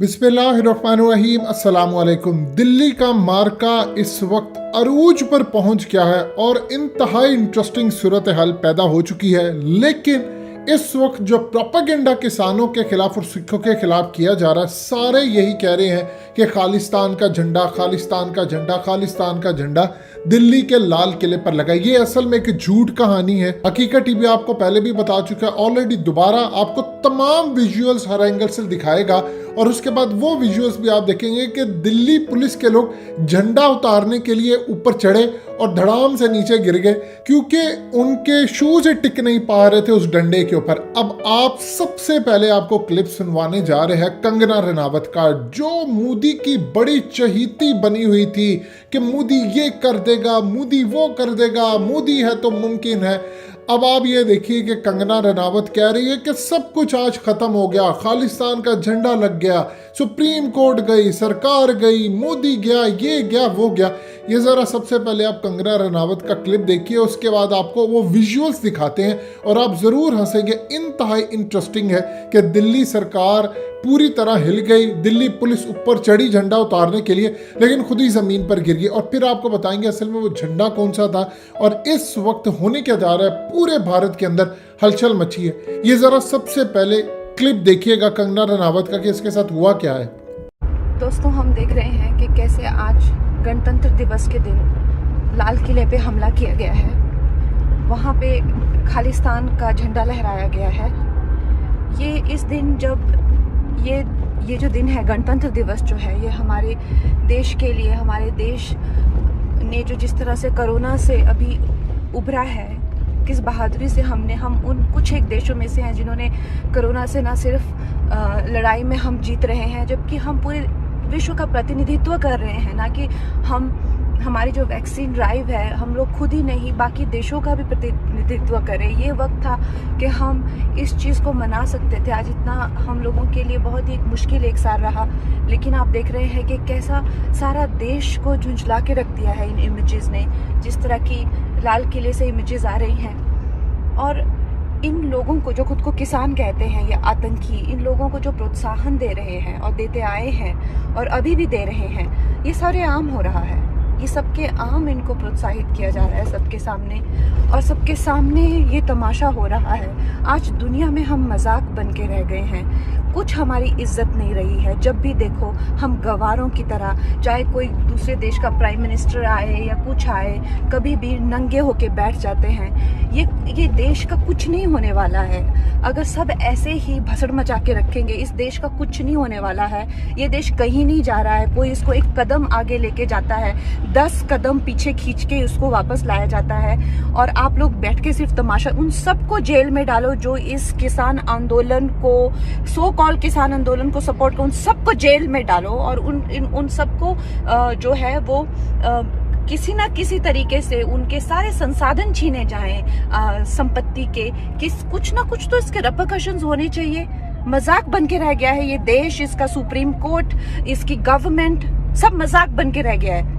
बिस्मिल्लाहिर्रहमानिर्रहीम। अस्सलामुअलैकुम। दिल्ली का मार्का इस वक्त अरूज पर पहुंच गया है और इंतहाई इंटरेस्टिंग सूरत हाल पैदा हो चुकी है। लेकिन इस वक्त जो प्रोपेगेंडा किसानों के खिलाफ और सिखों के खिलाफ किया जा रहा है, सारे यही कह रहे हैं कि खालिस्तान का झंडा, खालिस्तान का झंडा, खालिस्तान का झंडा दिल्ली के लाल किले पर लगा। ये असल में एक झूठ कहानी है। हकीकत टीवी आपको पहले भी बता चुका है, ऑलरेडी दोबारा आपको तमाम विजुअल्स हर एंगल से दिखाएगा और उसके बाद वो विजुअल्स भी आप देखेंगे कि दिल्ली पुलिस के लोग झंडा उतारने के लिए ऊपर चढ़े और धड़ाम से नीचे गिर गए क्योंकि उनके शूज टिक नहीं पा रहे थे उस डंडे के ऊपर। अब आप सबसे पहले आपको क्लिप सुनवाने जा रहे हैं कंगना रनावत का, जो मोदी की बड़ी चहीती बनी हुई थी कि मोदी ये कर देगा, मोदी वो कर देगा, मोदी है तो मुमकिन है। अब आप ये देखिए कि कंगना रनावत कह रही है कि सब कुछ आज खत्म हो गया, खालिस्तान का झंडा लग गया, सुप्रीम कोर्ट गई, सरकार गई, मोदी गया, ये गया, वो गया। ये ज़रा सबसे पहले आप कंगना रनावत का क्लिप देखिए, उसके बाद आपको वो विजुअल्स दिखाते हैं और आप ज़रूर हंसेंगे। इंतहाई इंटरेस्टिंग है कि दिल्ली सरकार पूरी तरह हिल गई, दिल्ली पुलिस ऊपर चढ़ी झंडा उतारने के लिए, लेकिन खुद ही ज़मीन पर गिर गई। और फिर आपको बताएंगे असल में वो झंडा कौन सा था और इस वक्त होने क्या जा रहा है। पूरे भारत के अंदर हलचल मची है। ये ज़रा सबसे पहले क्लिप देखिएगा कंगना रनावत का कि इसके साथ हुआ क्या है। दोस्तों, हम देख रहे हैं कि कैसे आज गणतंत्र दिवस के दिन लाल किले पे हमला किया गया है। वहाँ पे खालिस्तान का झंडा लहराया गया है। ये इस दिन जब ये जो दिन है गणतंत्र दिवस जो है, ये हमारे देश के लिए, हमारे देश ने जो जिस तरह से कोरोना से अभी उभरा है, किस बहादुरी से हम उन कुछ एक देशों में से हैं जिन्होंने कोरोना से ना सिर्फ लड़ाई में हम जीत रहे हैं, जबकि हम पूरे विश्व का प्रतिनिधित्व कर रहे हैं। ना कि हमारी जो वैक्सीन ड्राइव है, हम लोग खुद ही नहीं बाकी देशों का भी प्रतिनिधित्व करें। ये वक्त था कि हम इस चीज़ को मना सकते थे। आज इतना हम लोगों के लिए बहुत ही मुश्किल एक साल रहा, लेकिन आप देख रहे हैं कि कैसा सारा देश को झुंझला के रख दिया है इन इमेजेस ने। जिस तरह की लाल किले से इमेजेस आ रही हैं और इन लोगों को जो खुद को किसान कहते हैं या आतंकी, इन लोगों को जो प्रोत्साहन दे रहे हैं और देते आए हैं और अभी भी दे रहे हैं, ये सारे आम हो रहा है। ये सबके आम इनको प्रोत्साहित किया जा रहा है सबके सामने, और सबके सामने ये तमाशा हो रहा है। आज दुनिया में हम मजाक बन के रह गए हैं। कुछ हमारी इज्जत नहीं रही है। जब भी देखो हम गवारों की तरह, चाहे कोई दूसरे देश का प्राइम मिनिस्टर आए या कुछ आए, कभी भी नंगे होके बैठ जाते हैं। ये देश का कुछ नहीं होने वाला है। अगर सब ऐसे ही भसड़ मचा के रखेंगे, इस देश का कुछ नहीं होने वाला है। ये देश कहीं नहीं जा रहा है। कोई इसको एक कदम आगे लेके जाता है, 10 कदम पीछे खींच के उसको वापस लाया जाता है, और आप लोग बैठ के सिर्फ तमाशा। उन सबको जेल में डालो जो इस किसान आंदोलन को, सो कॉल्ड किसान आंदोलन को सपोर्ट करो, उन सबको जेल में डालो और उन सबको जो है वो किसी ना किसी तरीके से उनके सारे संसाधन छीने जाएं संपत्ति के। कुछ ना कुछ तो इसके रेपरकशंस होने चाहिए। मजाक बन के रह गया है ये देश, इसका सुप्रीम कोर्ट, इसकी गवर्नमेंट, सब मजाक बन के रह गया है।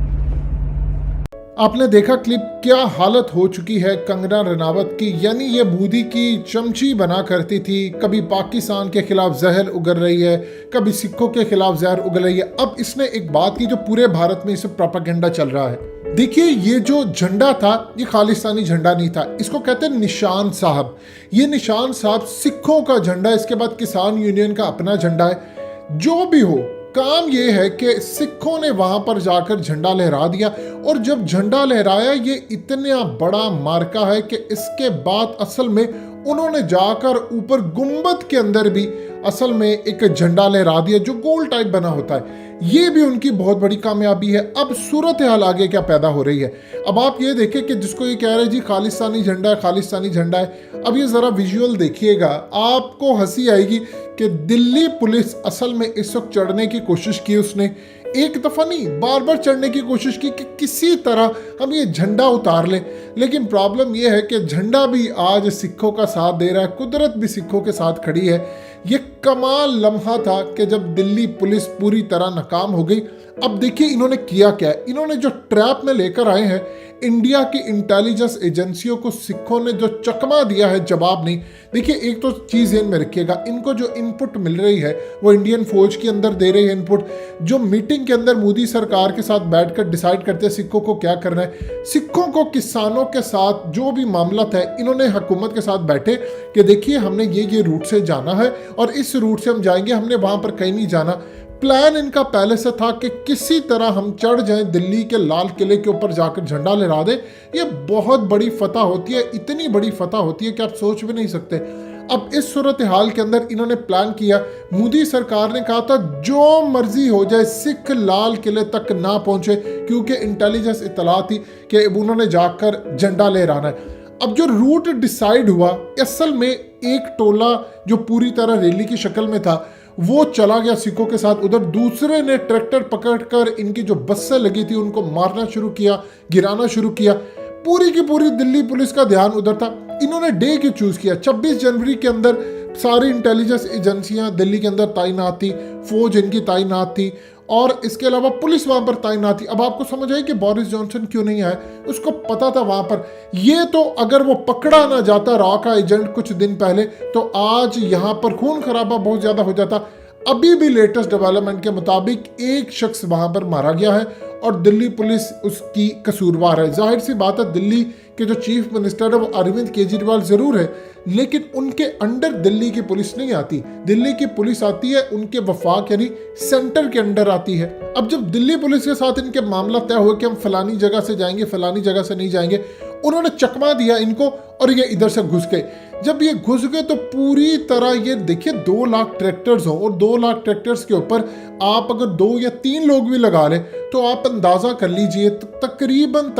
आपने देखा क्लिप, क्या हालत हो चुकी है कंगना रनावत की। यानी ये मोदी की चमची बना करती थी, कभी पाकिस्तान के खिलाफ जहर उगल रही है, कभी सिखों के खिलाफ जहर उगल रही है। अब इसने एक बात की जो पूरे भारत में इसे प्रोपेगेंडा चल रहा है। देखिए, ये जो झंडा था ये खालिस्तानी झंडा नहीं था, इसको कहते हैं निशान साहब। ये निशान साहब सिखों का झंडा, इसके बाद किसान यूनियन का अपना झंडा है। जो भी हो, काम ये है कि सिखों ने वहां पर जाकर झंडा लहरा दिया, और जब झंडा लहराया ये इतना बड़ा मार्का है कि इसके बाद असल में उन्होंने जाकर ऊपर गुंबद के अंदर भी असल में एक झंडा लहरा दिया जो गोल टाइप बना होता है। ये भी उनकी बहुत बड़ी कामयाबी है। अब सूरत हाल आगे क्या पैदा हो रही है, अब आप ये देखें कि जिसको ये कह रहे हैं जी खालिस्तानी झंडा है, खालिस्तानी झंडा है, अब ये ज़रा विजुअल देखिएगा, आपको हंसी आएगी कि दिल्ली पुलिस असल में इस वक्त चढ़ने की कोशिश की उसने, एक दफ़ा नहीं बार बार चढ़ने की कोशिश की कि किसी तरह हम ये झंडा उतार लें। लेकिन प्रॉब्लम ये है कि झंडा भी आज सिखों का साथ दे रहा है, कुदरत भी सिखों के साथ खड़ी है। ये कमाल लम्हा था कि जब दिल्ली पुलिस पूरी तरह नाकाम हो गई। अब देखिए इन्होंने किया क्या है। इन्होंने जो ट्रैप में लेकर आए हैं, इंडिया की इंटेलिजेंस एजेंसियों को सिखों ने जो चकमा दिया है, जवाब नहीं। देखिए, एक तो चीज़ ध्यान में रखिएगा, इनको जो इनपुट मिल रही है वो इंडियन फौज के अंदर दे रही है इनपुट, जो मीटिंग के अंदर मोदी सरकार के साथ बैठकर डिसाइड करते हैं सिखों को क्या करना है। सिखों को किसानों के साथ जो भी मामला है, इन्होंने हुकूमत के साथ बैठे कि देखिए हमने ये रूट से जाना है और इस रूट से हम जाएंगे, हमने वहां पर कहीं नहीं जाना। प्लान इनका पहले से था कि किसी तरह हम चढ़ जाएं दिल्ली के लाल किले के ऊपर जाकर झंडा लहरा दें। ये बहुत बड़ी फतह होती है, इतनी बड़ी फतह होती है कि आप सोच भी नहीं सकते। अब इस सूरत हाल के अंदर इन्होंने प्लान किया, मोदी सरकार ने कहा था जो मर्जी हो जाए सिख लाल किले तक ना पहुंचे, क्योंकि इंटेलिजेंस इत्तला थी कि उन्होंने जाकर झंडा लहराना है। अब जो रूट डिसाइड हुआ, असल में एक टोला जो पूरी तरह रैली की शक्ल में था वो चला गया सिखों के साथ उधर, दूसरे ने ट्रैक्टर पकड़कर इनकी जो बसें लगी थी उनको मारना शुरू किया, गिराना शुरू किया। पूरी की पूरी दिल्ली पुलिस का ध्यान उधर था। इन्होंने डे क्यों चूज किया? 26 जनवरी के अंदर सारी इंटेलिजेंस एजेंसियां दिल्ली के अंदर तैनात थी, फौज इनकी तैनात थी और इसके अलावा पुलिस वहां पर तैनात थी। अब आपको समझ आई कि बोरिस जॉनसन क्यों नहीं आए? उसको पता था वहां पर, ये तो अगर वो पकड़ा ना जाता रॉ का एजेंट कुछ दिन पहले, तो आज यहां पर खून खराबा बहुत ज्यादा हो जाता। अभी भी लेटेस्ट डेवलपमेंट के मुताबिक एक शख्स वहां पर मारा गया है और दिल्ली पुलिस उसकी कसूरवार है। जाहिर सी बात है, दिल्ली के जो चीफ मिनिस्टर है वो अरविंद केजरीवाल जरूर है, लेकिन उनके अंडर दिल्ली की पुलिस नहीं आती। दिल्ली की पुलिस आती है उनके वफाक यानी सेंटर के अंडर आती है। अब जब दिल्ली पुलिस के साथ इनके मामला तय हुए कि हम फलानी जगह से जाएंगे, फलानी जगह से नहीं जाएंगे, उन्होंने चकमा दिया इनको और ये इधर से घुस गए। जब ये घुस गए तो पूरी तरह ये देखिए 2 लाख ट्रैक्टर्स हों और 2 लाख ट्रैक्टर्स के ऊपर आप अगर 2 या 3 लोग भी लगा लें तो आप अंदाजा कर लीजिए तकरीबन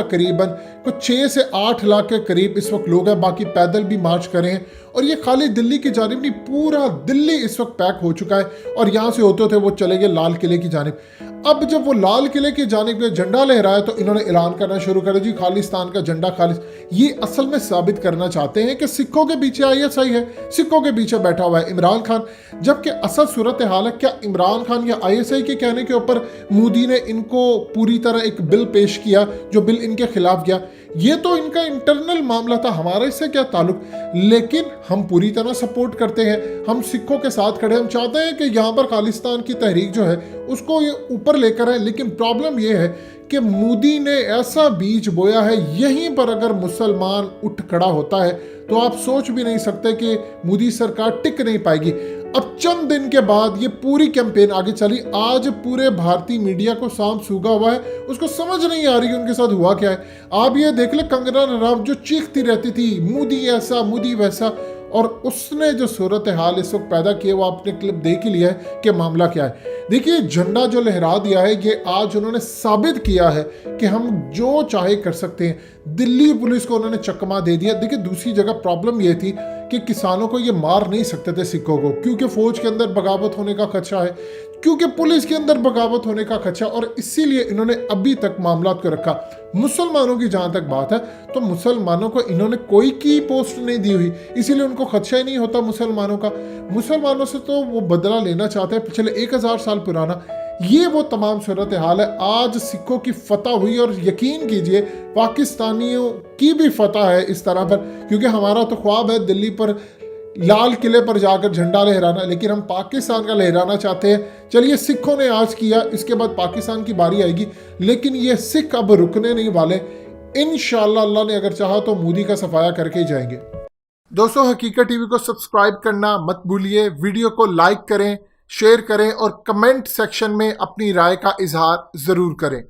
कुछ 6 से 8 लाख के करीब इस वक्त लोग हैं। बाकी पैदल भी मार्च कर रहे हैं और ये खाली दिल्ली की जानिब नहीं, पूरा दिल्ली इस वक्त पैक हो चुका है और यहाँ से होते होते वो चले गए लाल किले की जानिब। अब जब वो लाल किले की जानिब में झंडा लहराया तो इन्होंने ऐलान करना शुरू कर दिया, जी खालिस्तान का झंडा खालिस। ये असल में साबित करना चाहते हैं कि सिखों के पीछे ISI है, सिखों के पीछे बैठा हुआ है इमरान खान। जबकि असल सूरत हाल है, क्या इमरान खान या ISI के कहने के ऊपर मोदी ने इनको पूरी तरह एक बिल पेश किया जो बिल इनके खिलाफ गया? ये तो इनका इंटरनल मामला था, हमारा इससे क्या ताल्लुक। लेकिन हम पूरी तरह सपोर्ट करते हैं, हम सिखों के साथ खड़े, हम चाहते हैं कि यहाँ पर खालिस्तान की तहरीक जो है उसको ये ऊपर लेकर आए। लेकिन प्रॉब्लम ये है कि मोदी ने ऐसा बीज बोया है, यहीं पर अगर मुसलमान उठ खड़ा होता है तो आप सोच भी नहीं सकते कि मोदी सरकार टिक नहीं पाएगी। अब चंद दिन के बाद ये पूरी कैंपेन आगे चली। आज पूरे भारतीय मीडिया को सांप सूगा हुआ है, उसको समझ नहीं आ रही उनके साथ हुआ क्या है। आप ये देख ले, कंगना रनौत जो चीखती रहती थी मोदी ऐसा मोदी वैसा, और उसने जो सूरत हाल इस वक्त पैदा किए वो आपने क्लिप देख ही लिया है कि मामला क्या है। देखिए, झंडा जो लहरा दिया है ये आज उन्होंने साबित किया है कि हम जो चाहे कर सकते हैं। दिल्ली पुलिस को उन्होंने चकमा दे दिया। देखिए, दूसरी जगह प्रॉब्लम ये थी कि किसानों को ये मार नहीं सकते थे सिखों को, क्योंकि फौज के अंदर बगावत होने का खदशा है, क्योंकि पुलिस के अंदर बगावत होने का खदशा, और इसीलिए इन्होंने अभी तक मामला को रखा। मुसलमानों की जहां तक बात है तो मुसलमानों को इन्होंने कोई की पोस्ट नहीं दी हुई, इसीलिए उनको खदशा ही नहीं होता मुसलमानों का। मुसलमानों से तो वो बदला लेना चाहते हैं पिछले 1000 साल पुराना। ये वो तमाम सूरत हाल है। आज सिखों की फतह हुई और यकीन कीजिए पाकिस्तानियों की भी फतह है इस तरह पर, क्योंकि हमारा तो ख्वाब है दिल्ली पर लाल किले पर जाकर झंडा लहराना, लेकिन हम पाकिस्तान का लहराना चाहते हैं। चलिए, सिखों ने आज किया, इसके बाद पाकिस्तान की बारी आएगी, लेकिन ये सिख अब रुकने नहीं वाले। इंशाअल्लाह अल्लाह ने अगर चाहा तो मोदी का सफाया करके ही जाएंगे। दोस्तों, हकीकत टीवी को सब्सक्राइब करना मत भूलिए, वीडियो को लाइक करें, शेयर करें और कमेंट सेक्शन में अपनी राय का इजहार जरूर करें।